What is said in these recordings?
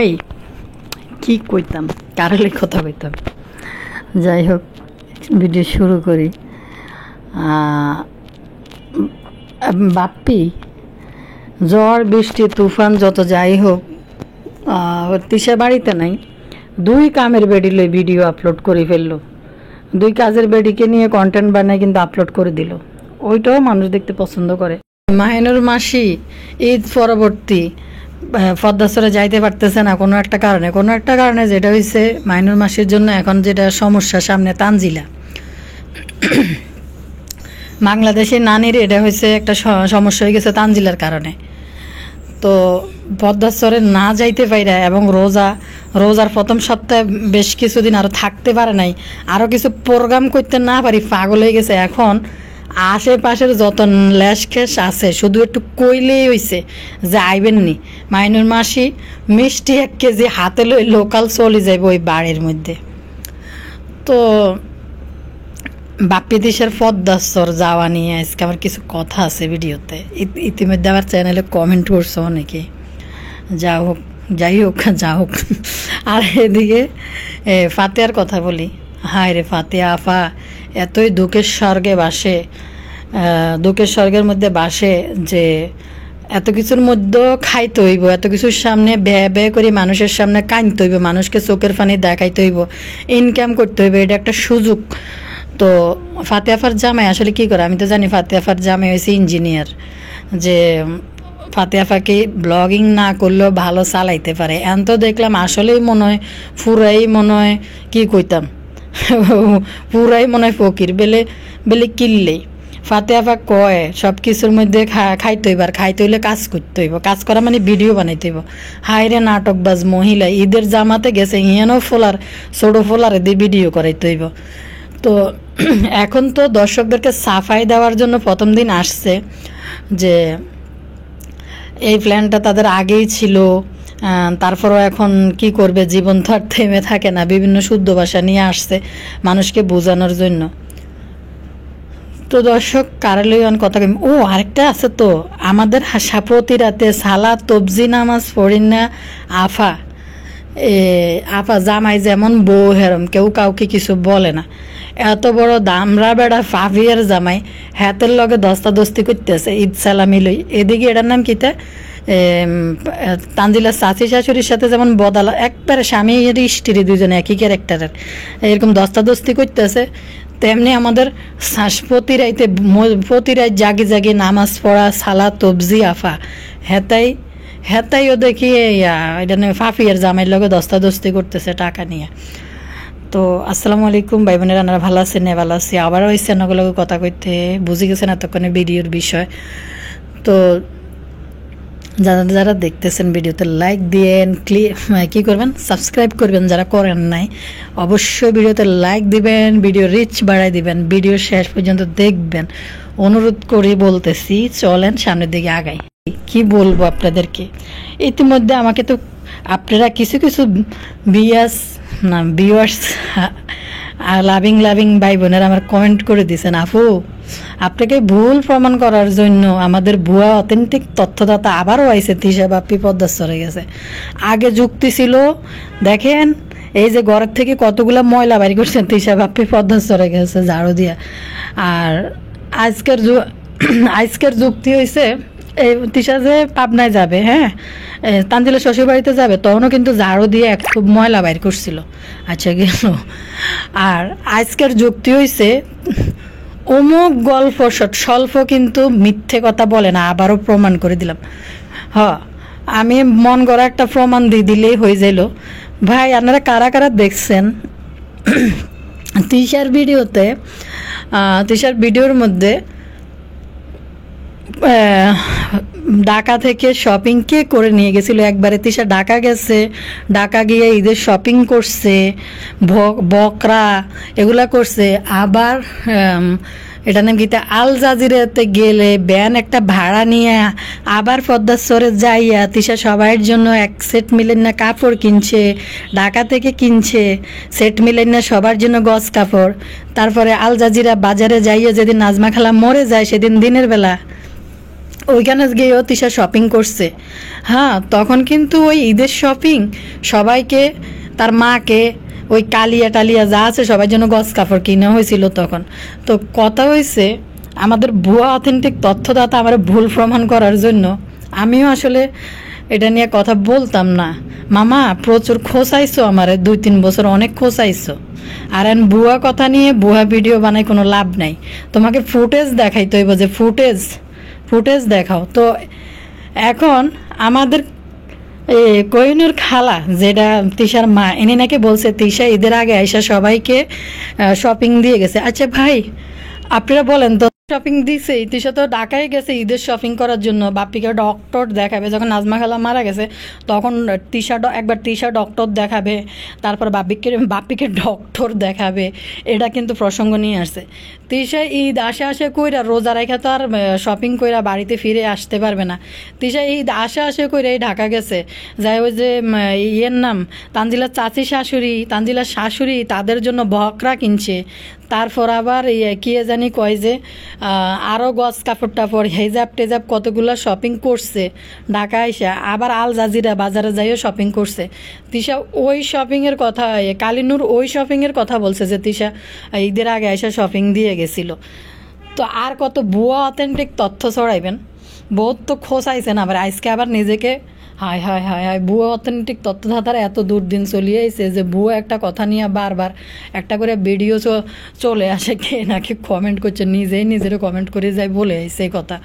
ভাই কি কইতাম কারলে কথা কইতাম। যাই হোক ভিডিও শুরু করি। বাপ্পি ঝড় বৃষ্টি তুফান যত যাই হোক তিশা বাড়িতে নাই, 2 কামের বেডি লই ভিডিও আপলোড করে ফেললো। 2 কাজের বেডিকে নিয়ে কন্টেন্ট বানায় কিন্তু আপলোড করে দিল। ওইটাও মানুষ দেখতে পছন্দ করে। মাহিনুর মাসি ঈদ পরবর্তী পদ্মাসরে যাইতে পারতেছে না কোনো একটা কারণে, যেটা হয়েছে মাহিনুর মাসির জন্য এখন যেটা সমস্যা সামনে তানজিলা বাংলাদেশের নানির এটা হয়েছে একটা সমস্যা হয়ে গেছে তানজিলার কারণে। তো পদ্মাসরে না যাইতে পাইরা এবং রোজার প্রথম সপ্তাহে বেশ কিছুদিন আরও থাকতে পারে নাই, আরও কিছু প্রোগ্রাম করতে না পারি পাগল হয়ে গেছে। এখন আশেপাশের যত ল্যাশকেশ আছে শুধু একটু কইলেই হইছে যে আইবেননি মাইনুর মাসি মিষ্টি 1 কেজি হাতে লই লোকাল চলে যাইব ওই বাড়ির মধ্যে। তো বাপ্পি দিশার পদ্মাসর যাওয়া নিয়ে আজকে আমার কিছু কথা আছে ভিডিওতে। ইতিমধ্যে আমার চ্যানেলে কমেন্ট করছে অনেকে। যাই হোক আর এদিকে ফাতেহার কথা বলি। হায় রে ফাতেহা আফা এতই দুঃখের স্বর্গের মধ্যে বাসে যে এত কিছুর মধ্যেও খাইতে হইব, এত কিছুর সামনে ব্যয় করে মানুষের সামনে কাঁদতে হইব, মানুষকে চোখের পানি দেখাইতে হইব, ইনকাম করতে হইব, এটা একটা সুযোগ। তো ফাতেহার জামাই আসলে কি করে আমি তো জানি, ফাতেহার জামাই হয়েছে ইঞ্জিনিয়ার, যে ফাতেহাকে ব্লগিং না করলেও ভালো চালাইতে পারে। এখন তো দেখলাম আসলেই মনে হয় কি কইতাম পুরাই মনে হয় ফকির বেলে কিনলেই। ফাতেহা কয় সব কিছুর মধ্যে খাইতে হইব, আর খাইতে হইলে কাজ করতে হইব, কাজ করা মানে ভিডিও বানাইতে হইব। হাইরে নাটকবাজ মহিলা, ঈদের জামাতে গেছে ইয়েনও ছোট ফোলারে দিয়ে ভিডিও করাইতে হইব। তো এখন তো দর্শকদেরকে সাফাই দেওয়ার জন্য প্রথম দিন আসছে যে এই প্ল্যানটা তাদের আগেই ছিল, তারপরও এখন কি করবে, জীবন তো আর থেমে থাকে না, বিভিন্ন শুদ্ধ ভাষা নিয়ে আসছে মানুষকে বোঝানোর জন্য। তো দর্শক কারালয়ন কথা আরেকটা আছে তো, আমাদের প্রতি রাতে সালা তবজি নামাজ পড়েন না আফা জামাই যেমন বউ হেরম, কেউ কাউকে কিছু বলে না। এত বড় দামরা বেড়া ফাফিয়ার জামাই হাতের লগে দস্তাদস্তি করতেছে ঈদ সালামি লই। এদিকে এটার নাম কিতা তানজিলার চাচি শাশুড়ির সাথে যেমন বদালা একবারে স্বামী স্ত্রী দুজনে একই ক্যারেক্টারের এরকম দস্তাদস্তি করতেছে, তেমনি আমাদের প্রতি রাত জাগি নামাজ পড়া সালা তবজি আফা হেতাইও দেখি এটা ফাফিয়ার জামাইয়ের লগে দস্তাদস্তি করতেছে টাকা নিয়ে। তো আসসালামু আলাইকুম ভাই বোনেরা, আপনারা ভালো আছেন? ভালো আছি। আবারও হয়েছে নগুলোকে কথা কইতে, বুঝে গেছেন এতক্ষণে ভিডিওর বিষয়। তো যারা দেখতেছেন ভিডিওতে লাইক দিয়েন, কি করবেন, সাবস্ক্রাইব করবেন যারা করেন নাই, অবশ্যই ভিডিওতে লাইক দিবেন, ভিডিও রিচ বাড়াই দিবেন, ভিডিও শেষ পর্যন্ত দেখবেন অনুরোধ করে বলতেছি। চলেন সামনের দিকে আগাই। কি বলবো আপনাদেরকে, ইতিমধ্যে আমাকে তো আপনারা কিছু ভিউয়ার্স লাভিং ভাই বোনেরা আমার কমেন্ট করে দিয়েছেন, আপু আপনাকে ভুল প্রমাণ করার জন্য আমাদের ভুয়া অথেন্টিক তথ্যদাতা আবারও আইছে তিশা বাপ্পি পদ্মাসরে গেছে। আগে যুক্তি ছিল দেখেন এই যে ঘরের থেকে কতগুলা ময়লা বাড়ি করছেন, তিশা বাপ্পি পদ্মাসরে গেছে ঝাড়ু দিয়া। আর আজকের যুক্তি হয়েছে এই তিশা যে পাবনায় যাবে, হ্যাঁ তানজিলা শ্বশুর বাড়িতে যাবে, তখনও কিন্তু ঝাড়ু দিয়ে খুব ময়লা বাইর করছিল। আচ্ছা গেল। আর আজকের যুক্তি হয়েছে অমুক গল্প স্বল্প কিন্তু মিথ্যে কথা বলে না, আবারও প্রমাণ করে দিলাম। আমি মন গড়া একটা প্রমাণ দিয়ে দিলেই হয়ে যাইল। ভাই আপনারা কারা কারা দেখছেন তিশার ভিডিওর মধ্যে ঢাকা থেকে শপিং কে করে নিয়ে গেছিল? একবারে তিশা ঢাকা গেছে, ঢাকা গিয়ে ঈদের শপিং করছে, বকরা এগুলা করছে। আবার এটা নাম গীতা আল জাজিরাতে গেলে ব্যান একটা ভাড়া নিয়ে আবার পদ্মাসরে যাইয়া তিশা সবাইয়ের জন্য 1 সেট মিলেন না কাপড় কিনছে, ঢাকা থেকে কিনছে সেট মিলেন না সবার জন্য গজ কাপড়। তারপরে আল জাজিরা বাজারে যাইয়া যেদিন নাজমা খালা মরে যায় সেদিন দিনের বেলা ওইখানে গিয়েও তিশা শপিং করছে। হ্যাঁ, তখন কিন্তু ওই ঈদের শপিং সবাইকে, তার মাকে, ওই কালিয়া টালিয়া যা আছে সবার জন্য গজ কাপড় কিনা হয়েছিল তখন। তো কথা হয়েছে, আমাদের ভুয়া অথেন্টিক তথ্যদাতা আমার ভুল প্রমাণ করার জন্য আমিও আসলে এটা নিয়ে কথা বলতাম না। মামা প্রচুর খোঁচাইছো আমারে, 2-3 বছর অনেক খোঁচাইছো। আর ভুয়া কথা নিয়ে ভুয়া ভিডিও বানাই কোনো লাভ নাই। তোমাকে ফুটেজ দেখাইতে হইব, যে ফুটেজ দেখাও। তো এখন আমাদের কোহিনুর খালা, যেটা তিশার মা, এনে নাকি বলছে তিশা ঈদের আগে আইসা সবাইকে শপিং দিয়ে গেছে। আচ্ছা ভাই, আপনারা বলেন তো, শপিং দিছে? তিশা তো ঢাকায় গেছে ঈদের শপিং করার জন্য, বাপ্পিকে ডক্টর দেখাবে। যখন নাজমা খালা মারা গেছে তখন একবার তিশা ডক্টর দেখাবে, তারপর বাপ্পিকে ডক্টর দেখাবে। এটা কিন্তু প্রসঙ্গ নিয়ে আসছে। তিশা ঈদ আসে কইরা রোজা রেখা তো আর শপিং কইরা বাড়িতে ফিরে আসতে পারবে না। তিশা ঈদ আসে কইরা এই ঢাকা গেছে, যাই ওই যে ইয়ের নাম তানজিলার চাচি শাশুড়ি, তানজিলার শাশুড়ি, তাদের জন্য বকরা কিনছে। তারপর আবার কে জানি কয় যে আরও গজ কাপড় টাপড় হেজাব টেজাব কতগুলো শপিং করছে ঢাকা এসে। আবার আল জাজিরা বাজারে যাইও শপিং করছে। তিশা ওই শপিংয়ের কথা, কালিনুর ওই শপিংয়ের কথা বলছে যে তিশা ঈদের আগে এসে শপিং দিয়ে গেছিল। তো আর কত ভুয়া অথেন্টিক তথ্য ছড়াইবেন? বহুত তো খোঁচাইছেন আবার, আজকে আবার নিজেকে হায় হায় হায় হায় ভুয়া অথেন্টিক তথ্যদাতারা এত দুর্দিন চলিয়ে আইছে যে ভুয়া একটা কথা নিয়ে বারবার একটা করে ভিডিও চলে আসে, কে নাকি কমেন্ট করছে, নিজেরও কমেন্ট করে যায় বলে আইছে এই কথা।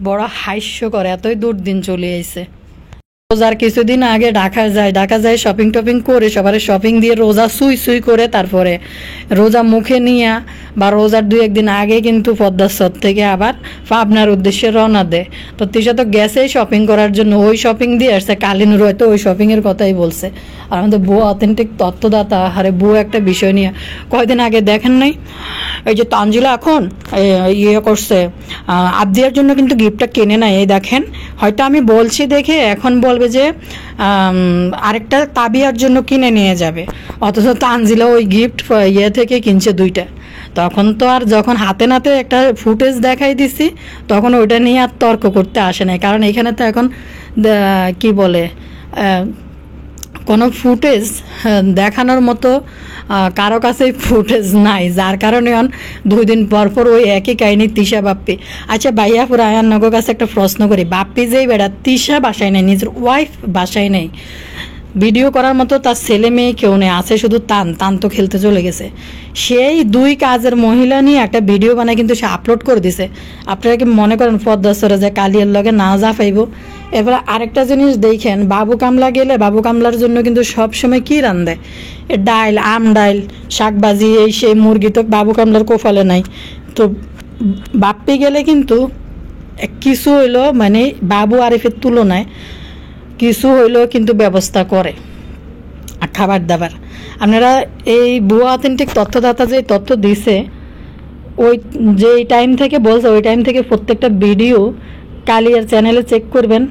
বড় হাস্য করে, এতই দুর্দিন চলে আইছে। রোজার কিছুদিন আগে ঢাকা যায় শপিং টপিং করে, সবার শপিং দিয়ে রোজা সুই করে, তারপরে রোজা মুখে নিয়ে বা রোজার 2-1 দিন আগে কিন্তু পদ্মাসর থেকে আবার পাবনার উদ্দেশ্যে রওনা দেয়। তো তিশা তো গেছেই শপিং করার জন্য, ওই শপিং দিয়ে আসছে। কালিনুর হয়তো ওই শপিংয়ের কথাই বলছে। আর আমাদের ভুয়া অথেন্টিক তথ্যদাতা হারে ভুয়া একটা বিষয় নিয়ে কয়দিন আগে দেখেন নাই, এই যে তানজিলা এখন ইয়ে করছে, আবদিয়ার জন্য কিন্তু গিফটটা কিনে নাই। এই দেখেন, হয়তো আমি বলছি দেখে এখন বলবে যে আরেকটা তাবিয়ার জন্য কিনে নিয়ে যাবে, অথচ তানজিলা ওই গিফট ইয়ে থেকে কিনছে 2টা। তখন তো আর যখন হাতে নাতে একটা ফুটেজ দেখাই দিছি তখন ওইটা নিয়ে আর তর্ক করতে আসে নাই, কারণ এখানে তো এখন কি বলে কোনো ফুটেজ দেখানোর মতো কারো কাছেই ফুটেজ নাই, যার কারণে 2 দিন পর ওই একই কাহিনী তিশা বাপ্পি। আচ্ছা ভাইয়া পুরা আয়ার নগর কাছে একটা প্রশ্ন করি, বাপ্পি যেই বেড়া তিশা বাসায় নেই, নিজের ওয়াইফ বাসায় নেই, ভিডিও করার মতো তার ছেলে মেয়ে কেউ নেই, আছে শুধু তান তো খেলতে চলে গেছে। সেই 2 কাজের মহিলা নিয়ে একটা ভিডিও বানায় কিন্তু সে আপলোড করে দিছে। আপনারা কি মনে করেন পদ্মাসরে যে কালিয়ার লগে না যা পাইব? এবার আরেকটা জিনিস দেখেন, বাবু কামলা গেলে বাবু কামলার জন্য কিন্তু সবসময় কী রান্ধে, ডাইল, ডাইল, শাকবাজি, এই সেই মুরগি তো বাবু কামলার কোফালে নাই। তো বাপ্পি গেলে কিন্তু কিছু হইলো মানে বাবু আরিফের তুলনায় কিছু হইলেও কিন্তু ব্যবস্থা করে খাবার দাবার। আপনারা এই ভুয়া অথেন্টিক তথ্যদাতা যে তথ্য দিছে, ওই যেই টাইম থেকে বলছে ওই টাইম থেকে প্রত্যেকটা ভিডিও কালিয়ার চ্যানেলে চেক করবেন,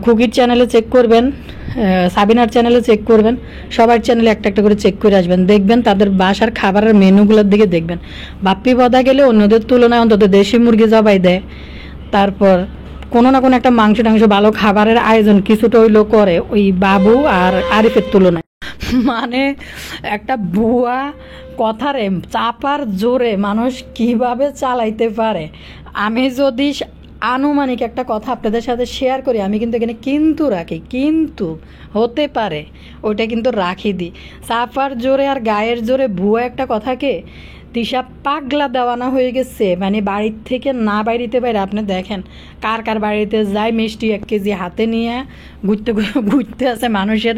খুকির চ্যানেলে চেক করবেন, সাবিনার চ্যানেলে চেক করবেন, সবার চ্যানেলে একটা একটা করে চেক করে আসবেন। দেখবেন তাদের বাসার খাবারের মেনুগুলোর দিকে দেখবেন, বাপ্পি বদা গেলে অন্যদের তুলনায় অন্তত দেশি মুরগি জবাই দেয়, তারপর কোনো না কোনো একটা মাংস টাংস ভালো খাবারের আয়োজন কিছুটা হইলেও করে ওই বাবু আর আরিফের তুলনায়। মানে একটা ভুয়া কথারে চাপার জোরে মানুষ কিভাবে চালাইতে পারে। আমি যদি আনুমানিক একটা কথা আপনাদের সাথে শেয়ার করি, আমি কিন্তু এখানে কিন্তু রাখি, কিন্তু হতে পারে ওইটা কিন্তু রাখি দিই। চাপার জোরে আর গায়ের জোরে ভুয়া একটা কথাকে তিশা পাগলা দেওয়ানা হয়ে গেছে, মানে বাড়ির থেকে না বাইরিতে বাইরে। আপনি দেখেন কার কার বাড়িতে যায় মিষ্টি 1 কেজি হাতে নিয়ে ঘুরতে আছে, মানুষের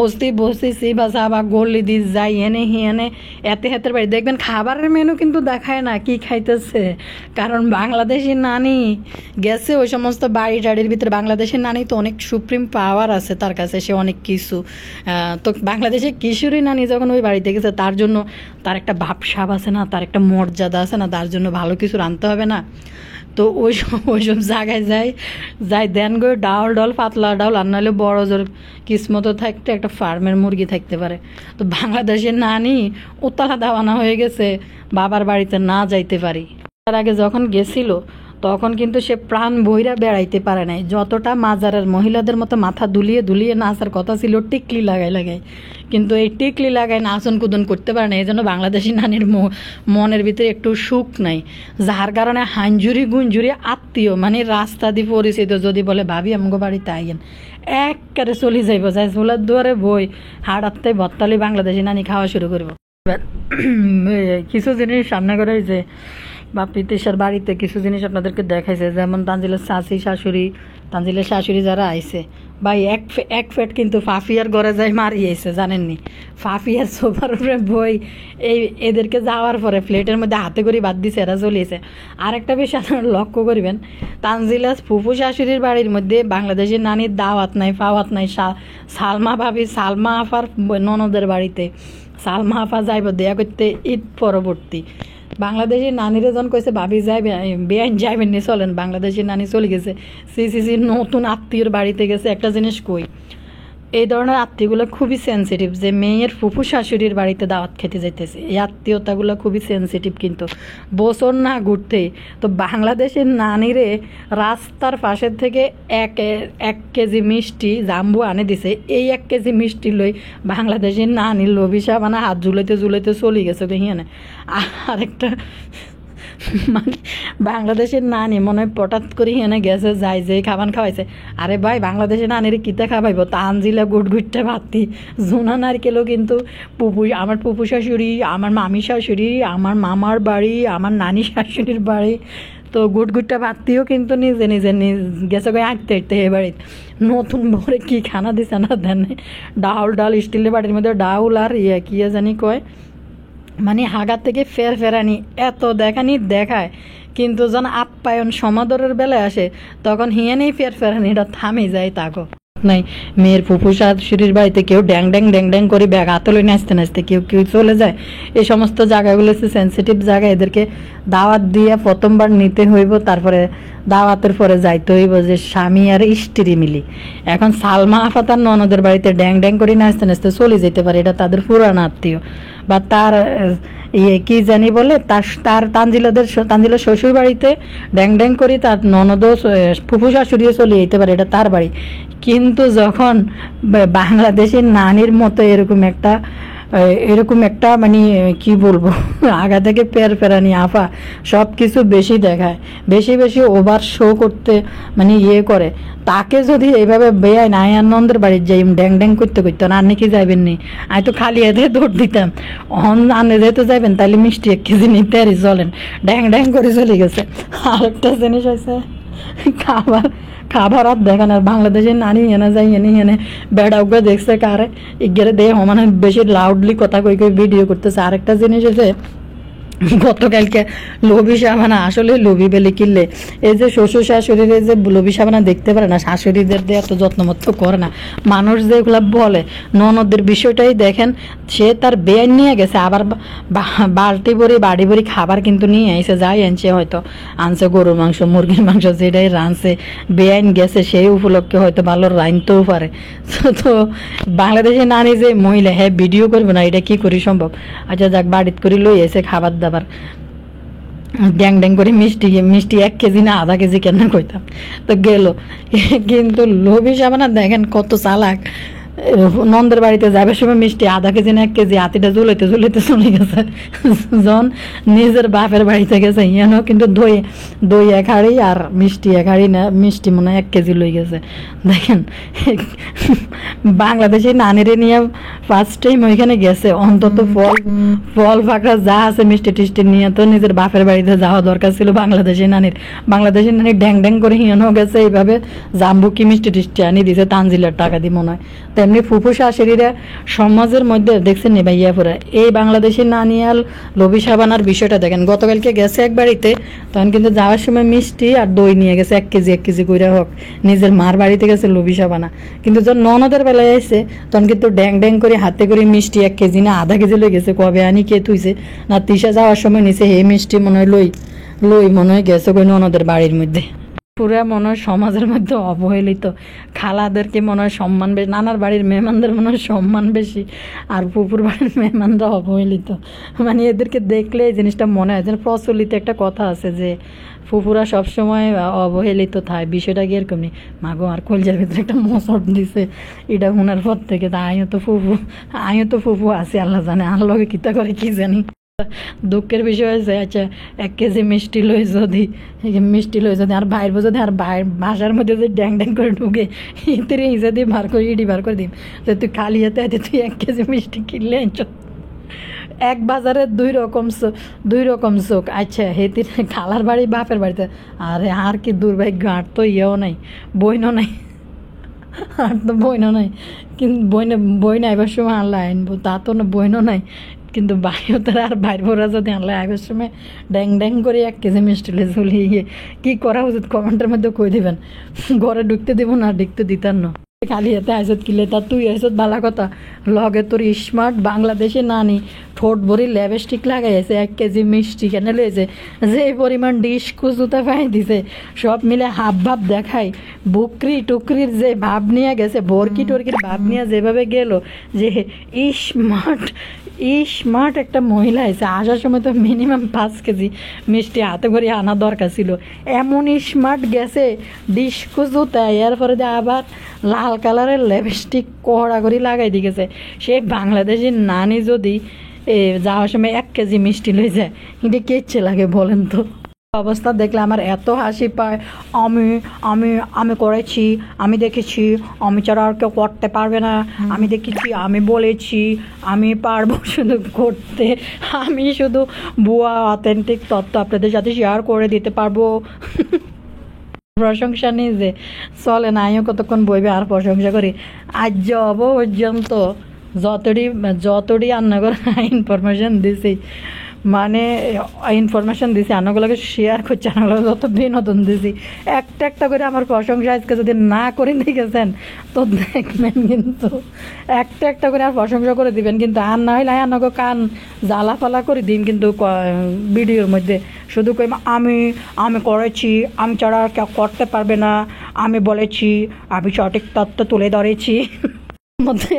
অস্তি বস্তি সিবাসা বা গল্লি দিয়ে যায় এনে হিয়ানে এতে হাতের বাড়ি। দেখবেন খাবারের মেনু কিন্তু দেখায় না কি খাইতেছে, কারণ বাংলাদেশি নানি গেছে ওই সমস্ত বাড়ি টাড়ির ভিতরে। বাংলাদেশের নানি তো অনেক সুপ্রিম পাওয়ার আছে তার কাছে, সে অনেক কিছু। তো বাংলাদেশের কিশোরী নানি যখন ওই বাড়িতে গেছে, তার জন্য তার একটা ভাবসাব আছে না, তার একটা মর্যাদা আছে না, তার জন্য ভালো কিছু রাঁধতে হবে না। তো ওইসব জায়গায় যাই দেন গো ডাল পাতলা ডাল, আর নাহলে বড় জোর কিসমতো থাকতে একটা ফার্মের মুরগি থাকতে পারে। তো বাংলাদেশের নানি উতলা দেওয়ানা হয়ে গেছে বাবার বাড়িতে না যাইতে পারি। তার আগে যখন গেছিল তখন কিন্তু সে প্রাণ বইরা বেড়াইতে পারে নাই। যতটা মাজারের মহিলাদের মতো মাথা দুলিয়ে দুলিয়ে নাচার কথা ছিল টিকলি লাগাই লাগাই, কিন্তু এই টিকলি লাগাই নাচন কুদন করতে পারে না। এই জন্য বাংলাদেশি নানির মনের ভিতরে একটু সুখ নাই, যার কারণে হাঞ্জুরি গুঞ্জুরি আত্মীয় মানে রাস্তা দিয়ে পরিচিত যদি বলে ভাবি আমগো বাড়িতে আইয়েন, একবারে চলে যাইব, যাই চুলার দুয়ারে বই হাড়াতে ভত্তালি বাংলাদেশি নানি খাওয়া শুরু করবো। এবার কিছু জিনিস সামনে করে যে বাপি তেসার বাড়িতে কিছু জিনিস আপনাদেরকে দেখাইছে, যেমন তানজিলের চাচি শাশুড়ি, তানজিলের শাশুড়ি যারা আইছে ভাই এক ফেট কিন্তু ফাফিয়ার ঘরে যাই মারিয়েছে জানেননি। ফাফিয়ার সোফার উপরে বই এদেরকে যাওয়ার পরে প্লেটের মধ্যে হাতে করে বাদ দিছে, এরা চলিয়েছে। আরেকটা বিষয় আপনারা লক্ষ্য করবেন, তানজিলাস ফুফু শাশুড়ির বাড়ির মধ্যে বাংলাদেশের নানির দাওয়াত নাই ফাওয়াত নাই। সালমা ভাবি সালমা আফার ননদের বাড়িতে সালমা আফা যাইব দেয়া করতে ঈদ পরবর্তী। বাংলাদেশের নানিরে যখন কইছে ভাবি যাইবে বেআইন যাইবেন নি চলেন, বাংলাদেশের নানি চলে গেছে সি নতুন আত্মীয়র বাড়িতে গেছে। একটা জিনিস কই, এই ধরনের আত্মীয়গুলো খুবই সেন্সিটিভ, যে মেয়ের ফুফু শাশুড়ির বাড়িতে দাওয়াত খেতে যাইতেছে, এই আত্মীয়তাগুলো খুবই সেন্সিটিভ। কিন্তু বছর না ঘুরতেই তো বাংলাদেশের নানিরে রাস্তার পাশের থেকে এক কেজি মিষ্টি জাম্বু আনে দিছে। এই 1 কেজি মিষ্টি লই বাংলাদেশের নানির লোভি সাবানা হাত ঝুলাইতে ঝুলাইতে চলে গেছে হিয়ানে। আরেকটা মানে বাংলাদেশের নানি মনে হয় পটাত করে হেনে গেছে, যাই যে খাবার খাওয়াইছে। আরে ভাই বাংলাদেশের নানির কিতা খাওয়াইব, তানজিলা গুটগুটটা ভাতি জোনা নারকেলও কিন্তু আমার পুপু শাশুড়ি, আমার মামি শাশুড়ি, আমার মামার বাড়ি, আমার নানি শাশুড়ির বাড়ি, তো গুটগুটটা ভাতিও কিন্তু নিজে নিজে গেছে গিয়ে আঁটতে আঁটতে এ বাড়িতে নতুন ভরে কি খানা দিছে না দেন, ডাল স্টিলের বাড়ির মধ্যে ডাউল আর কি জানি কয় মানে হাগার থেকে ফেরানি এত দেখায়, কিন্তু যখন আপ্যায়ন সমাদরের বেলায় আসে তখন হিয়ানেই ফেরানিটা থামে যায়। তাকো নাই মেয়ের ফুফু শাশুড়ির বাড়িতে কেউ ড্যাং ড্যাং করে ব্যাগ হাতলে নাচতে নাচতে কেউ চলে যায়। এই সমস্ত জায়গাগুলো হচ্ছে সেন্সিটিভ জায়গা, এদেরকে দাওয়াত দিয়ে প্রথমবার নিতে হইব, তারপরে দাওয়াতের পরে যাইতে হইব যে স্বামী আর স্ত্রী মিলি। এখন সালমা আফা তার ননদের বাড়িতে ড্যাং করে নাচতে নাচতে চলে যেতে পারে, এটা তাদের পুরান আত্মীয় বা তার কি জানি বলে তার তানজিলের শ্বশুর বাড়িতে ড্যাং করে তার ননদ ফুফু শাশুড়িও চলে যেতে পারে, এটা তার বাড়ি। কিন্তু যখন বাংলাদেশের নানির মতো এরকম একটা মানে কি বলবো আগা থেকে ফেরানি আফা সব কিছু বেশি দেখায়, বেশি ওভার শো করতে মানে করে, তাকে যদি এইভাবে বেআইন আনন্দের বাড়ির যাই ড্যাং করতে না আপনি কি যাইবেন নি, আমি তো খালি এতে দৌড় দিতাম, আনে যেহেতু যাইবেন তাহলে মিষ্টি 1 কেজি নিতে আর চলেন, ড্যাং করে চলে গেছে। আরেকটা জিনিস আছে খাবার আর দেখেন, আর বাংলাদেশের নানি এনে যাই এনে বেড়াউকে দেখছে কারে ইগেরে দেহ মানে বেশি লাউডলি কথা কই ভিডিও করতেছে। আরেকটা জিনিস আছে, গতকালকে লোভি সাবানা আসলে লোভি বেলে কিনলে এই যে শ্বশুর শাশুড়ির যে লোভি সাবানা দেখতে পারে না, শাশুড়িদের দিয়ে এত যত্নমত্ত করে না মানুষ যেগুলো বলে, ননদের বিষয়টাই দেখেন, সে তার বেআইন নিয়ে গেছে, আবার বাড়ি ভরি খাবার কিন্তু নিয়ে আইসে, যাই আনছে হয়তো আনছে গরুর মাংস মুরগির মাংস যেটাই রাঁধছে, বেআইন গেছে সেই উপলক্ষে হয়তো ভালো রাঁধতেও পারে। তো বাংলাদেশে নানি যে মহিলা হ্যাঁ ভিডিও করবে না, এটা কি করি সম্ভব? আচ্ছা যাক বাড়িতে করে লই এসে খাবার দাবার ড্যাং করে মিষ্টি 1 কেজি না আধা কেজি কেন কইতাম, তো গেল। কিন্তু লোভি সাবানা দেখেন কত চালাক, নন্দের বাড়িতে যাবে সময় মিষ্টি আধা কেজি না 1 কেজি হাতিটা ঝুলাইতে চলে গেছে। যখন নিজের বাপের বাড়িতে গেছে ইয়ানো কিন্তু দই 1 হাঁড়ি আর মিষ্টি 1 হাঁড়ি না, মিষ্টি মনে হয় 1 কেজি লই গেছে। দেখেন বাংলাদেশে নানিরে নিয়ে ফার্স্ট টাইম ওইখানে গেছে, অন্তত ফল ফাঁকড়া যা আছে মিষ্টি টিষ্টি নিয়ে তো নিজের বাপের বাড়িতে যাওয়া দরকার ছিল বাংলাদেশের নানির ড্যাং করে হিয়ানো গেছে, এইভাবে জাম্বু কি মিষ্টি টিষ্টি আনি দিছে তানজিলের টাকা দিয়ে মনে হয়। তেমনি ফুফু শাশুড়িরা সমাজের মধ্যে দেখছেন নি ভাইয়া পুরা এই বাংলাদেশের নানিয়াল লোভি সাবানার বিষয়টা দেখেন। গতকালকে গেছে এক বাড়িতে, তখন কিন্তু যাওয়ার সময় মিষ্টি আর দই নিয়ে গেছে 1 কেজি করে হোক, নিজের মার বাড়িতে গেছে লোভি সাবানা। কিন্তু যখন ননদের বেলায় আসছে তখন কিন্তু ড্যাং করে হাতে করে মিষ্টি 1 কেজি না আধা কেজি লই গেছে, কবে আনি কে তুইছে না তিসা যাওয়ার সময় নিছে হে মিষ্টি মনে হয় লই মনে হয় গেছে কই ননদের বাড়ির মধ্যে। পুরা মনে হয় সমাজের মধ্যে অবহেলিত। খালাদেরকে মনে হয় সম্মান বেশি, নানার বাড়ির মেহমানদের মনে হয় সম্মান বেশি, আর ফুপুর বাড়ির মেহমানরা অবহেলিত। মানে এদেরকে দেখলে এই জিনিসটা মনে হয় যেন প্রচলিত একটা কথা আছে যে ফুপুরা সবসময় অবহেলিত থাকে। বিষয়টা কি এরকমই? মাগো আর কলজার ভিতরে একটা মশট দিছে এটা শোনার পর থেকে। তা আমিও তো ফুপু আছি, আল্লাহ জানে আল্লাহকে কিতা করে কি জানি। দুঃখের বিষয় হয়েছে, আচ্ছা 1 কেজি মিষ্টি লই যদি আর বাইর যদি আর ভাষার মধ্যে যদি ড্যাং ড্যাং করে ঢুকে ইতির ইজা দিয়ে বার করে ইডি বার করে দিম যে তুই খালি হাতে তুই 1 কেজি মিষ্টি কিনলে এক বাজারে দুই রকম চোখ। আচ্ছা হেতির খালার বাড়ি বাপের বাড়িতে, আরে আর কি দুর্ভাগ্য, আর তো ইয়েও নাই, বইনও নাই, আর তো বইনও নাই। কিন্তু বই না আইবার সময় আনলে আনবো, তা তো না বইনও নাই। কিন্তু বাইরেও তারা আর বাইর ভরা যদি আনলে আইবার সময় ড্যাং ড্যাং করে 1 কেজি মিষ্টি ঝুলিয়ে গিয়ে কী করা উচিত কমেন্টের মধ্যে কই দিবেন। ঘরে ঢুকতে দেবো না, ঢুকতে দিতাম না। খালি হাতে আইসত কিলে তা তুই আইসত ভালো কথা, লগে তোর স্মার্ট বাংলাদেশে নানি ঠোঁট ভরি ল্যাপস্টিক লাগাইছে 1 কেজি মিষ্টি কেন লয়েছে, যে পরিমাণ ডিশ কুচুতে পাই দিছে সব মিলে হাব ভাব দেখাই। বুকরি টুকরির যে ভাব নিয়ে গেছে, বরকি টরকির ভাব নিয়ে যেভাবে গেল যে স্মার্ট একটা মহিলা আছে। আসার সময় তো মিনিমাম 5 কেজি মিষ্টি হাতে করে আনা দরকার ছিল, এমন স্মার্ট গেছে ডিশ কুচুতে। এরপরে আবার লাল কালারের লিপস্টিক কড়া করে লাগাই দিয়ে গেছে। সে বাংলাদেশের নানি যদি যাওয়ার সময় 1 কেজি মিষ্টি লই যায়, কিন্তু কে ইচ্ছে লাগে বলেন তো? অবস্থা দেখলে আমার এত হাসি পায়। আমি আমি আমি করেছি, আমি দেখেছি, আমি ছাড়া আর কেউ করতে পারবে না, আমি দেখেছি, আমি বলেছি, আমি পারবো শুধু করতে, আমি শুধু ভুয়া অথেন্টিক তথ্য আপনাদের সাথে শেয়ার করে দিতে পারবো। প্রশংসা নেই যে চলে না, আমিও কতক্ষণ বইবে আর প্রশংসা করি। আজ পর্যন্ত যতটি রান্নাঘর ইনফরমেশন দিছি, মানে ইনফরমেশন দিছি আনাগুলোকে শেয়ার করছি, আনাগুলো যত বিনোদন দিছি, একটা করে আমার প্রশংসা আজকে যদি না করে দেখেছেন তো দেখবেন কিন্তু একটা করে আর প্রশংসা করে দিবেন। কিন্তু আর না হইলে আনাগো কান জ্বালা ফালা করে দিন কিন্তু ভিডিওর মধ্যে শুধু কই আমি করেছি, আমি ছাড়া আর কেউ করতে পারবে না, আমি বলেছি, আমি সঠিক তথ্য তুলে ধরেছি। মধ্যে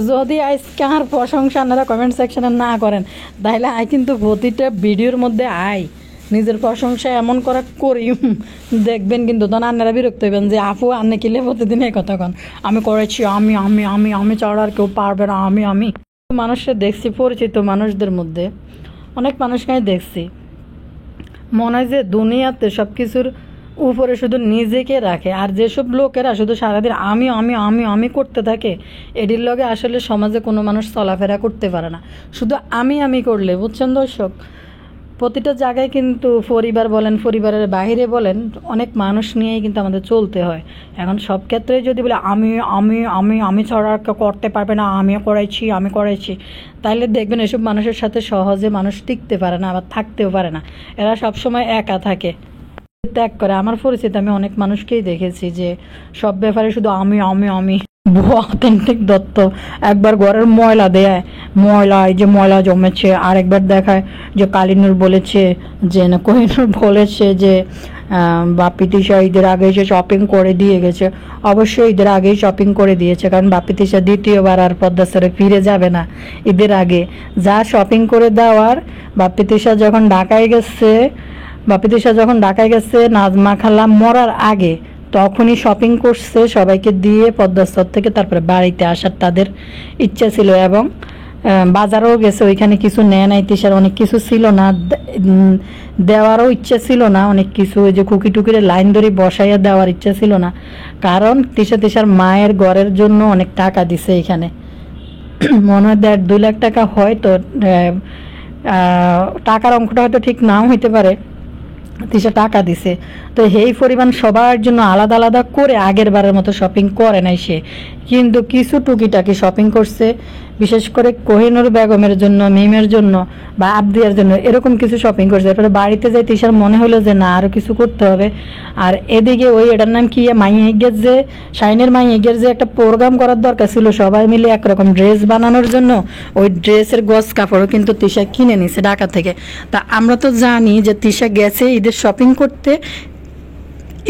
যদি আজকে আর প্রশংসা আপনারা কমেন্ট সেকশনে না করেন তাহলে কিন্তু প্রতিটা ভিডিওর মধ্যে নিজের প্রশংসা এমন করি দেখবেন কিন্তু তখন আপনারা বিরক্ত হইবেন যে আপু আন্নে কিলে প্রতিদিন এই কথা কন, আমি করেছি, আমি আমি আমি আমি ছাড়া আর কেউ পারবে না, আমি মানুষের দেখছি, পরিচিত মানুষদের মধ্যে অনেক মানুষকে আমি দেখছি মনে হয় যে দুনিয়াতে সব কিছুর উপরে শুধু নিজেকে রাখে। আর যেসব লোকেরা শুধু সারাদিন আমি আমি আমি আমি করতে থাকে, এটির লগে আসলে সমাজে কোনো মানুষ চলাফেরা করতে পারে না। শুধু আমি করলে, বুঝছেন দর্শক, প্রতিটা জায়গায় কিন্তু পরিবার বলেন, পরিবারের বাইরে বলেন, অনেক মানুষ নিয়েই কিন্তু আমাদের চলতে হয়। এখন সব ক্ষেত্রে যদি বলে আমি আমি আমি আমি ছাড়া আর কেউ করতে পারবে না, আমি করেছি, তাহলে দেখবেন এসব মানুষের সাথে সহজে মানুষ টিকতে পারে না, আবার থাকতেও পারে না। এরা সবসময় একা থাকে, ত্যাগ করে। আমার পরিচিত আমি অনেক মানুষকেই দেখেছি যে সব ব্যাপারে শুধু আমি ভুয়া অথেন্টিক দত্ত। একবার ঘরের ময়লা দেয়, এই যে ময়লা জমেছে, আর একবার দেখায় যে কালিনুর বলেছে যে না কোহিনুর বলেছে যে বাপি তিশা ঈদের আগে এসে শপিং করে দিয়ে গেছে। অবশ্যই ঈদের আগেই শপিং করে দিয়েছে, কারণ বাপি তিশা দ্বিতীয়বার আর পদ্মাসরে ফিরে যাবে না। ঈদের আগে যা শপিং করে দেওয়ার, বাপি তিশা যখন ঢাকায় গেছে নাজমা খালা মরার আগে তখনই শপিং করছে সবাইকে দিয়ে পদ্মাস্তর থেকে, তারপরে বাড়িতে আসার তাদের ইচ্ছা ছিল। এবং বাজারেও গেছে, ওইখানে কিছু নেয় নাই, তিশার অনেক কিছু ছিল না, দেওয়ারও ইচ্ছা ছিল না অনেক কিছু, ওই যে কুকি টুকিরে লাইন ধরে বসাইয়া দেওয়ার ইচ্ছা ছিল না, কারণ তিশার মায়ের ঘরের জন্য অনেক টাকা দিছে। এখানে মনে হয় 1.5-2 লাখ টাকা, হয়তো টাকার অঙ্কটা হয়তো ঠিক নাও হইতে পারে, তিশা টাকা দিছে। তো এই পরিমাণ সবার জন্য আলাদা আলাদা করে আগের বারের মতো শপিং করে নাই সে, কিন্তু কিছু টুকিটাকি শপিং করছে, বিশেষ করে কোহিনুর বেগমের জন্য, মিমের জন্য বা আবদিয়ার জন্য, এরকম কিছু শপিং করছে। এরপরে বাড়িতে যাই তিশার মনে হলো যে না আরও কিছু করতে হবে। আর এদিকে ওই এটার নাম কি, শাইনের মাইয়ের যে একটা প্রোগ্রাম করার দরকার ছিল সবাই মিলে একরকম ড্রেস বানানোর জন্য, ওই ড্রেসের গজ কাপড়ও কিন্তু তিশা কিনে নিছে ঢাকা থেকে। তা আমরা তো জানি যে তিশা গেছে ঈদের শপিং করতে,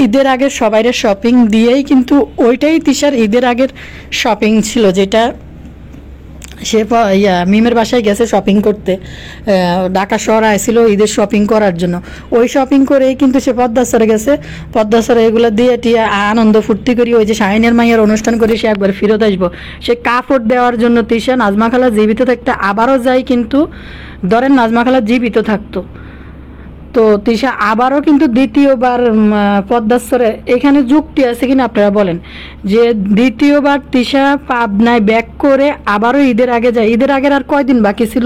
ঈদের আগে সবাইরে শপিং দিয়েই কিন্তু ওইটাই তিশার ঈদের আগের শপিং ছিল, যেটা সে মিমের বাসায় গেছে শপিং করতে, ঢাকা শহর আইছিল ঈদের শপিং করার জন্য। ওই শপিং করেই কিন্তু সে পদ্মাসরে গেছে, পদ্মাসরে এগুলো দিয়ে টিয়ে আনন্দ ফুর্তি করি ওই যে শাহিনের মাইয়ের অনুষ্ঠান করে সে একবার ফেরত আসবো। সে কাপড় দেওয়ার জন্য তিশা নাজমা খালা জীবিত থাকতে আবারও যায়, কিন্তু ধরেন নাজমা খালা জীবিত থাকতো তো তিশা আবারও কিন্তু দ্বিতীয়বার পদ্মাসরে, এখানে যুক্তি আছে কিনা আপনারা বলেন, যে দ্বিতীয়বার তিশা পাবনায় ব্যাক করে আবারও ঈদের আগে যায়। ঈদের আগের আর কয়দিন বাকি ছিল,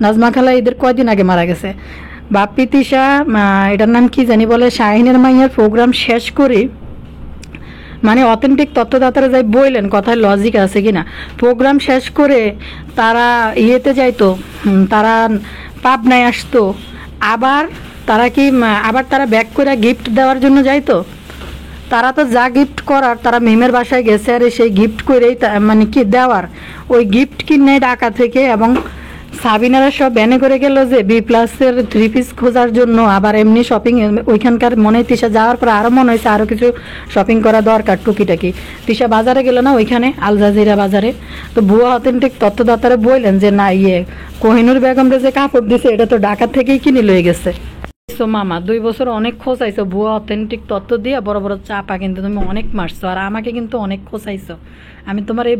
নাজমা খালা ঈদের কয়দিন আগে মারা গেছে। বাপ্পি তিশা এটার নাম কি জানি বলে, শাহিনের মাইয়ার প্রোগ্রাম শেষ করে, মানে অথেন্টিক তথ্যদাতারা যাই বললেন কথায় লজিক আছে কিনা, প্রোগ্রাম শেষ করে তারা ইয়েতে যাইতো, তারা পাবনায় আসতো, আবার তারা কি আবার তারা ব্যাক করে গিফট দেওয়ার জন্য যাইতো। তারা তো যা গিফট করার তারা মিমের বাসায় গেছে, আর সেই গিফট করেই মানে কি দেওয়ার ওই গিফট কিনে ঢাকা থেকে, এবং সাবিনারা সব ব্যানে করে গেল যে B+এর 3 পিস খোঁজার জন্য, আবার এমনি শপিং ওইখানকার মনে তিশা যাওয়ার পর আরও মনে হয়েছে আরও কিছু শপিং করা দরকার টুকিটাকি। তিশা বাজারে গেল না ওইখানে আল জাজিরা বাজারে, তো ভুয়া অথেন্টিক তথ্যদাতারা বললেন যে না কোহিনুর বেগমরে যে কাপড় দিছে এটা তো ঢাকা থেকেই কিনে লয়ে গেছে। মামা 2 বছর অনেক খোঁচাইছো ভুয়া অথেন্টিক তথ্য দিয়ে, বড় বড় চাপা কিন্তু তুমি অনেক মারছো, আর আমাকে কিন্তু অনেক খোঁচাইছো। আমি তোমার এই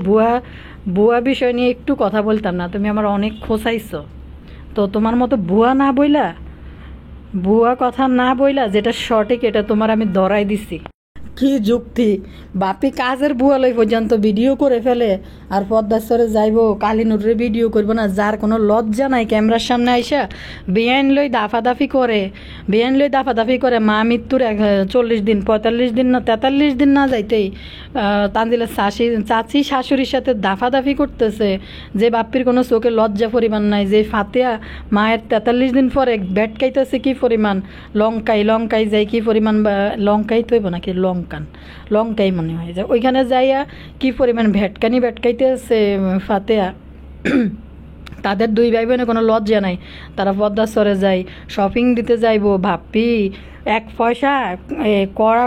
ভুয়া বিষয় নিয়ে একটু কথা বলতাম না, তুমি আমার অনেক খোঁচাইছো। তো তোমার মতো ভুয়া কথা না বইলা যেটা সঠিক এটা তোমার আমি ধরাই দিছি। কি যুক্তি, বাপি কাজের বুয়া লই পর্যন্ত ভিডিও করে ফেলে, আর পদ্মাসরে যাইবো কালিনুরে ভিডিও করবো না, যার কোনো লজ্জা নাই ক্যামেরার সামনে আইসা বেআইন লই দাফাদাফি করে মা মৃত্যুর 40 দিন 45 দিন না 43 দিন না যাইতেই তানজিলের চাচি শাশুড়ির সাথে দাফাদাফি করতেছে, যে বাপ্পির কোনো চোখে লজ্জা পরিমাণ নাই, যে ফাতেয়া মায়ের 43 দিন পরে ব্যাটকাইতেছে কি পরিমাণ, লঙ্কাই যাই কি পরিমাণ, লঙ্কাই তৈব নাকি লঙ্কাই মনে হয় যে ওইখানে যাইয়া কি পরিমাণ ভেটকাইতেছে ফাতেয়া। তাদের 2 ভাই বোনের কোনো লজ্জা নাই, তারা পদ্মাসরে যায় শপিং দিতে যাইবো, ভাপ্পি 1 পয়সা কড়া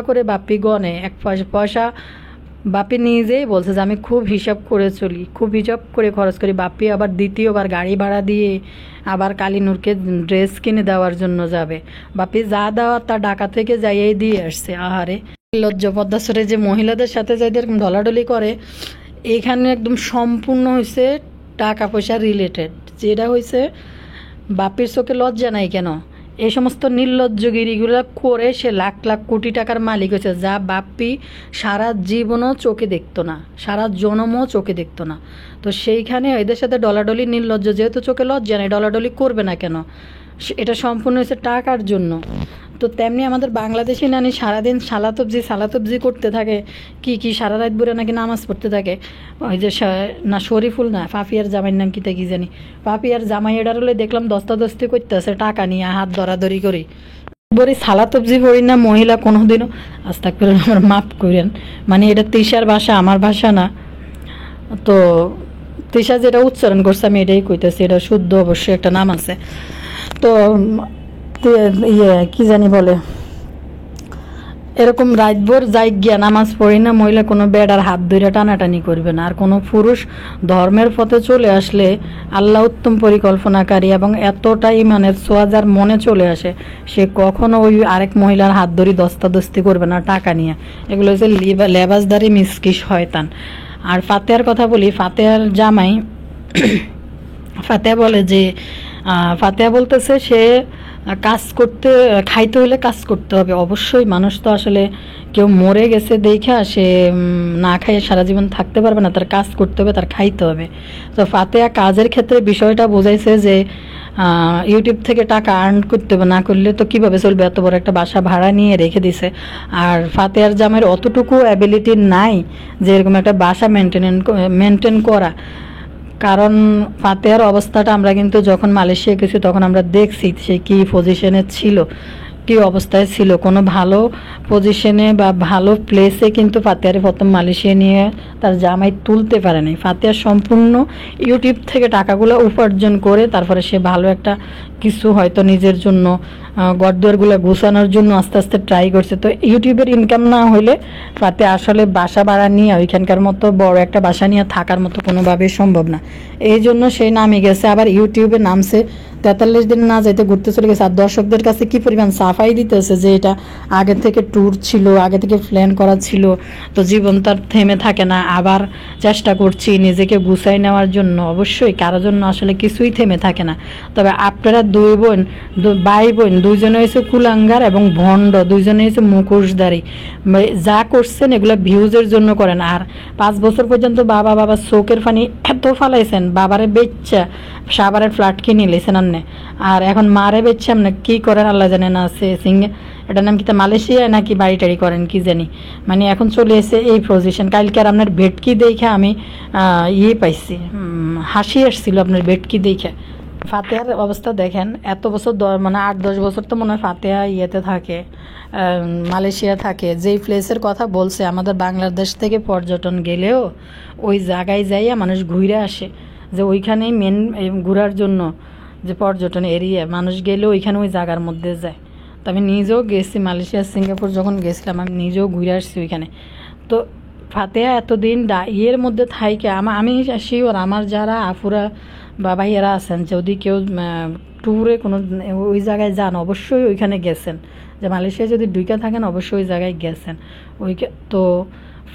করে বাপ্পি গনে 1 পয়সা বাপি নিজেই বলছে যে আমি খুব হিসাব করে চলি, খুব হিসাব করে খরচ করি। বাপি আবার দ্বিতীয়বার গাড়ি ভাড়া দিয়ে আবার কালিনুরকে ড্রেস কিনে দেওয়ার জন্য যাবে, বাপি যা দেওয়ার তা ঢাকা থেকে যাইয়েই দিয়ে আসছে। আহারে লজ্জ, পদ্মাসরে যে মহিলাদের সাথে যাদের ঢলাঢলি করে, এখানে একদম সম্পূর্ণ হয়েছে টাকা পয়সা রিলেটেড, যেটা হয়েছে বাপির চোখে লজ্জা নাই কেন, এই সমস্ত নির্লজ্জগিরিগুলো করে সে লাখ লাখ কোটি টাকার মালিক হয়েছে, যা বাপ্পি সারা জীবনও চোখে দেখতো না, সারা জনমও চোখে দেখতো না। তো সেইখানে এদের সাথে ডলাডলি নির্লজ্জ, যেহেতু চোখে লজ্জা নেই ডলাডলি করবে না কেন, এটা সম্পূর্ণ হয়েছে টাকার জন্য। তো তেমনি আমাদের বাংলাদেশি নানি সারাদিন সালাতবজি করতে থাকে, কি সারা রাত ভরে নাকি নামাজ পড়তে থাকে। ওই যে না শরীফুল না পাপিয়ার জামাইয়ের নাম কি কি জানি, পাপিয়ার জামাই এটার হলে দেখলাম দস্তাদস্তি করতেছে টাকা নিয়ে হাত ধরাধরি করি। বলি সালাতবজি পড়ি না মহিলা কোনোদিনও, আস্তাগফিরুল্লাহ আমার মাফ করেন, মানে এটা তিশার ভাষা আমার ভাষা না। তো তিশা যেটা উচ্চারণ করছে আমি এটাই কইতেছি, এটা শুদ্ধ অবশ্যই একটা নাম আছে। তো কি জানি বলে, এরকম রাতভর যাই গিয়া নামাজ পড়ি না মহিলা কোনো বেড়ার হাত ধরে টানাটানি করবে না। আর কোনো পুরুষ ধর্মের পথে চলে আসলে আল্লাহ উত্তম পরিকল্পনাকারী এবং এতটাই ইমানের ছোঁয়া যার মনে চলে আসে, সে কখনো ওই আরেক মহিলার হাত ধরি দস্তাদস্তি করবে না টাকা নিয়ে। এগুলো হচ্ছে লেবাসদারি মিসকি শয়তান। আর ফাতেহার কথা বলি, ফাতেহার জামাই ফাতেহা বলে যে ফাতেহা বলতেছে সে খাইতে হলে কাজ করতে হবে। অবশ্যই মানুষ তো আসলে কেউ মরে গেছে দেখা সে না খাইয়ে সারা জীবন থাকতে পারবে না, তার কাজ করতে হবে, তার খাইতে হবে। তো ফাতেহা কাজের ক্ষেত্রে বিষয়টা বোঝাইছে যে ইউটিউব থেকে টাকা আর্ন করতে হবে, না করলে তো কিভাবে চলবে, এত বড় একটা বাসা ভাড়া নিয়ে রেখে দিছে। আর ফাতেহার জামাইয়ের অতটুকু অ্যাবিলিটি নাই যে এরকম একটা বাসা মেনটেন করা। কারণ ফাতেহার অবস্থাটা আমরা কিন্তু যখন মালয়েশিয়া গেছি তখন আমরা দেখছি সে কী পজিশনে ছিল, কী অবস্থায় ছিল। কোনো ভালো পজিশনে বা ভালো প্লেসে কিন্তু ফাতেহারে প্রথম মালয়েশিয়া নিয়ে তার জামাই তুলতে পারে নাই। ফাতেহা সম্পূর্ণ ইউটিউব থেকে টাকাগুলো উপার্জন করে তারপরে সে ভালো একটা কিছু হয়তো নিজের জন্য ঘরদুয়ারগুলো গুছানোর জন্য আস্তে আস্তে ট্রাই করছে। তো ইউটিউবের ইনকাম না হলে ফাতে আসলে বাসা ভাড়া নিয়ে ওইখানকার মতো বড় একটা বাসা নিয়ে থাকার মতো কোনোভাবেই সম্ভব না। এই জন্য সে নামে গেছে, আবার ইউটিউবে নামছে 43 দিন না যাইতে ঘুরতে চলে গেছে। আর দর্শকদের কাছে কি পরিমাণ সাফাই দিতেছে যে এটা আগে থেকে ট্যুর ছিল, আগে থেকে প্ল্যান করা ছিল, তো জীবন তার থেমে থাকে না, আবার চেষ্টা করছি নিজেকে গুছাই নেওয়ার জন্য। অবশ্যই কারোর জন্য আসলে কিছুই থেমে থাকে না। তবে আপনারা ভাই বোন দুইজনে হয়েছে কুলাঙ্গার এবং ভণ্ড, দুইজনে হয়েছে মুখোশধারী। যা করছেন এগুলো ভিউজের জন্য করেন। আর 5 বছর পর্যন্ত বাবা চোখের পানি এত ফালাইছেন, বাবারে বেচ্চা সাবারের ফ্ল্যাট কিনে নিয়েছেন আন্নে, আর এখন মারে বেচ্ছে আপনি কি করেন আল্লাহ জানেন। আছে সিঙ্গে এটার নাম কি তা মালয়েশিয়ায় নাকি বাড়ি টাড়ি করেন কি জানি, মানে এখন চলে এসে এই পজিশন। কালকে আর আপনার ভেটকি দেখে আমি পাইছি, হাসি আসছিল আপনার ভেটকি দেখে। ফাতেহার অবস্থা দেখেন, এত বছর মানে 8-10 বছর তো মনে হয় ফাতেহা ইয়েতে থাকে, মালয়েশিয়া থাকে। যেই প্লেসের কথা বলছে, আমাদের বাংলাদেশ থেকে পর্যটন গেলেও ওই জায়গায় যাইয়া মানুষ ঘুরে আসে, যে ওইখানেই মেন ঘোরার জন্য যে পর্যটন এরিয়া, মানুষ গেলে ওইখানে ওই জায়গার মধ্যে যায়। তো আমি নিজেও গেছি মালয়েশিয়া সিঙ্গাপুর যখন গেছিলাম, আমি নিজেও ঘুরে আসছি ওইখানে। তো ফাতেহা এতদিন ইয়ের মধ্যে থাইকে আমি শিওর আমার যারা আফুরা বা ভাইয়েরা আছেন, যদি কেউ ট্যুরে কোনো ওই জায়গায় যান অবশ্যই ওইখানে গেছেন, যে মালয়েশিয়ায় যদি দুইটা থাকেন অবশ্যই ওই জায়গায় গেছেন। তো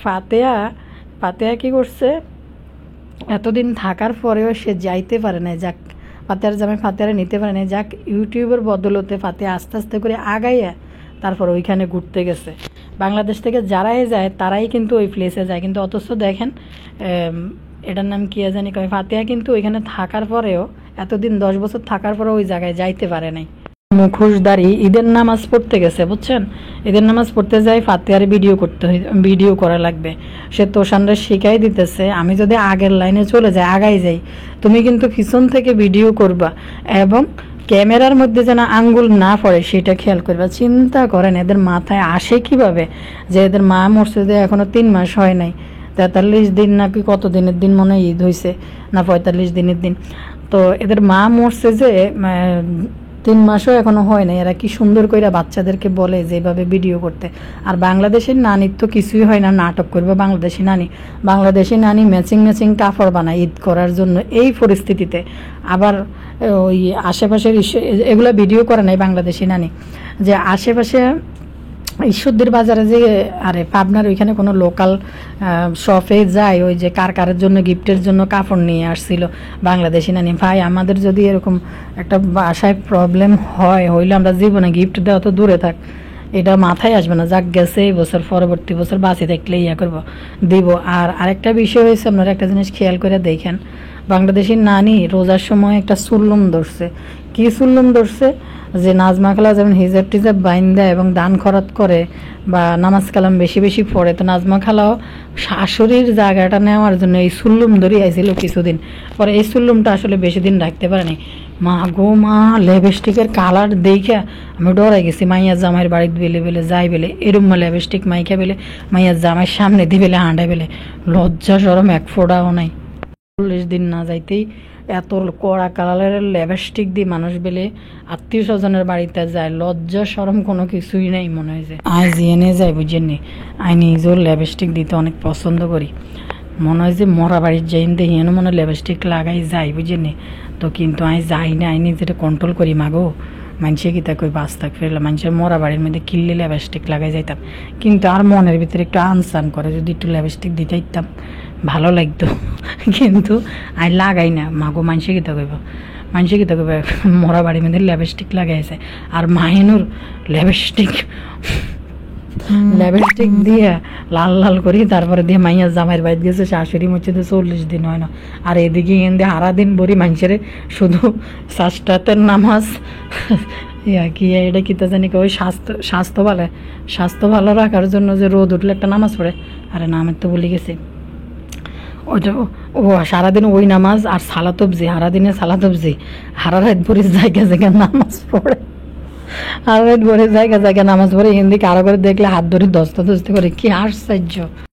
ফাতেহা কী করছে, এতদিন থাকার পরেও সে যাইতে পারে না, যাক ফাতেহার জামাই ফাতেহারে নিতে পারে না, যাক ইউটিউবের বদলতে ফাতেহা আস্তে আস্তে করে আগাইয়া তারপর ওইখানে ঘুরতে গেছে। বাংলাদেশ থেকে যারাই যায় তারাই কিন্তু ওই প্লেসে যায়, কিন্তু অথচ দেখেন এটার নাম কি জানি কয়, ফাতেহা কিন্তু ওইখানে থাকার পরেও এতদিন 10 বছর থাকার পরেও ওই জায়গায় যাইতে পারে নাই। মুখোশধারী ঈদের নামাজ পড়তে গেছে, বুঝছেন, ঈদের নামাজ পড়তে যাই ফাতেহার ভিডিও করা লাগবে। সে তোষানরা শিখাই দিতেছে, আমি যদি আগের লাইনে চলে যাই, আগাই যাই, তুমি কিন্তু পিছন থেকে ভিডিও করবা এবং ক্যামেরার মধ্যে যেন আঙ্গুল না পড়ে সেটা খেয়াল করবা। চিন্তা করেন এদের মাথায় আসে কিভাবে, যে এদের মা মরছে যে এখনো 3 মাস হয় নাই, 43 দিন নাকি কত দিনের দিন মনে হয় ঈদ হয়েছে না 45 দিনের দিন। তো এদের মা মরছে যে 3 মাসও এখনো হয় নাই, এরা কি সুন্দর করে বাচ্চাদেরকে বলে যেভাবে ভিডিও করতে। আর বাংলাদেশের নানির তো কিছুই হয় না, নাটক করবে বাংলাদেশি নানি ম্যাচিং কাপড় বানায় ঈদ করার জন্য। এই পরিস্থিতিতে আবার ওই আশেপাশের এগুলো ভিডিও করে নাই বাংলাদেশি নানি, যে আশেপাশে ঈশ্বরদীর বাজারে যে আরে পাবনার ওইখানে কোনো লোকাল শপে যায়, ওই যে কার জন্য গিফটের জন্য কাপড় নিয়ে আসছিল বাংলাদেশি নানি। ভাই আমাদের যদি এরকম একটা বাসায় প্রবলেম হইলে আমরা জীবনে গিফট দেওয়া তো দূরে থাক, এটা মাথায় আসবে না। যাক গেছে এই বছর, পরবর্তী বছর বাঁচি থাকলে দিব। আর আরেকটা বিষয় হয়েছে, আপনারা একটা জিনিস খেয়াল করে দেখেন, বাংলাদেশি নানি রোজার সময় একটা সুল্লুম ধরছে। কি সুল্লুম ধরছে, যে নাজমা খালা যেমন হিজাব টিজাব বাইন্দা এবং দান খরচ করে বা নামাজ কালাম বেশি পড়ে, তো নাজমা খালাও শাশুড়ির জায়গাটা নেওয়ার জন্য এই সুল্লুম ধরে আইছিল কিছুদিন পরে। এই সুল্লুমটা আসলে বেশি দিন রাখতে পারেনি। মা গো মা, লিপস্টিকের কালার দেখে আমি ডরাই গেছি। মাইয়ার জামাইয়ের বাড়িতে বেলে যাই বেলে এরম লিপস্টিক মাইকা বেলে মাইয়ার জামাইয়ের সামনে দিয়ে বেলে হাঁটা বেলে, লজ্জা সরম এক ফোঁটাও নাই। 40 দিন না যাইতেই এত কড়া কালারের লিপস্টিক দিয়ে মানুষ বেলে আত্মীয় স্বজনের বাড়িতে যায়, লজ্জা সরম কোনো কিছুই নাই। মনে হয় যে আই জিএনে যাই, বুঝেননি, আই নিজেও লিপস্টিক দিতে অনেক পছন্দ করি। মনে হয় যে মরা বাড়ির যাই দেখি মনে হয় লিপস্টিক লাগাই যাই, বুঝেননি। তো কিন্তু আই যাই না, আই নিজেটা কন্ট্রোল করি। মাগো মানুষে কি তা কই বাস থাক ফেরলাম, মানুষের মরা বাড়ির মধ্যে কিনলে লিপস্টিক লাগাই যাইতাম, কিন্তু আর মনের ভিতরে একটু আনসান করে যদি একটু লিপস্টিক দিতে ইতাম ভালো লাগতো, কিন্তু আই লাগাই না। মাগো মানুষে কি তা কইব, মরা বাড়ির মধ্যে লিপস্টিক লাগাইছে। আর মাহিনুর লিপস্টিক দিয়ে লাল করি, তারপরে দিয়ে মাইয়া জামাইয়ের বাড়িতে গেছে, শাশুড়ি মরছে 40 দিন হয় না। আর এদিকে এনে হারা দিন ভরি মানুষের শুধু সাষ্টাতের নামাজ কি এটা কিতা জানি ওই স্বাস্থ্য ভালো রাখার জন্য যে রোদ উঠলে একটা নামাজ পড়ে, আরে নামের তো ভুলে গেছি ওইটা। ও সারাদিন ওই নামাজ আর সালাতবজি, সারাদিনে সালাতবজি, হারা রাত ভরি জায়গা নামাজ পড়ে, আর রাত ভরে জায়গা নামাজ পড়ে। হিন্দি কারো করে দেখলে হাত ধরে দস্তা করে, কি আশ্চর্য।